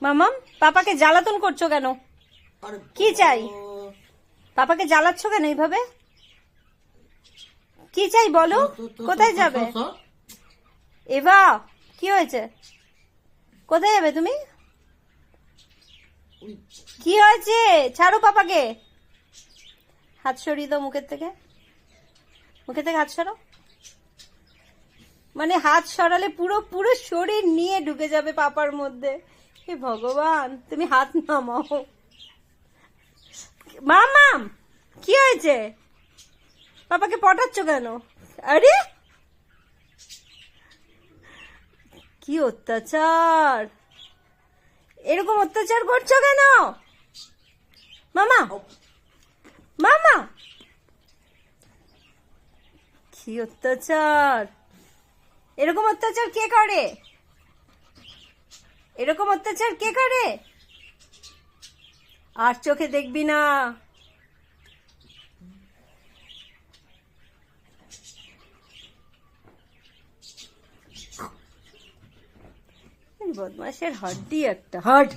মামাম, পাপাকে জ্বালাতন করছো কেন? কি চাই? পাপাকে জ্বালাচ্ছ কেন এইভাবে? কি চাই বলো? কোথায় যাবে? এভা, কি হয়েছে? কোথায় যাবে তুমি? কি হয়েছে? ছাড়ো পাপাকে। হাত সরিয়ে দাও মুখের থেকে। মুখের থেকে হাত সরাও। মানে হাত সরালে পুরো পুরো শরীর নিয়ে ঢুকে যাবে পাপার মধ্যে। হে ভগবান, তুমি হাত নামাও। মামাম, কি হয়েছে? পাপাকে পটাচ্ছ কেন? আরে কি অত্যাচার! এরকম অত্যাচার করছো কেন? মামা, মামা, কি অত্যাচার! এরকম অত্যাচার কে করে? এরকম অত্যাচার কে করে? আর চোখে দেখবি না। বদমাশের হাড্ডি একটা হাড।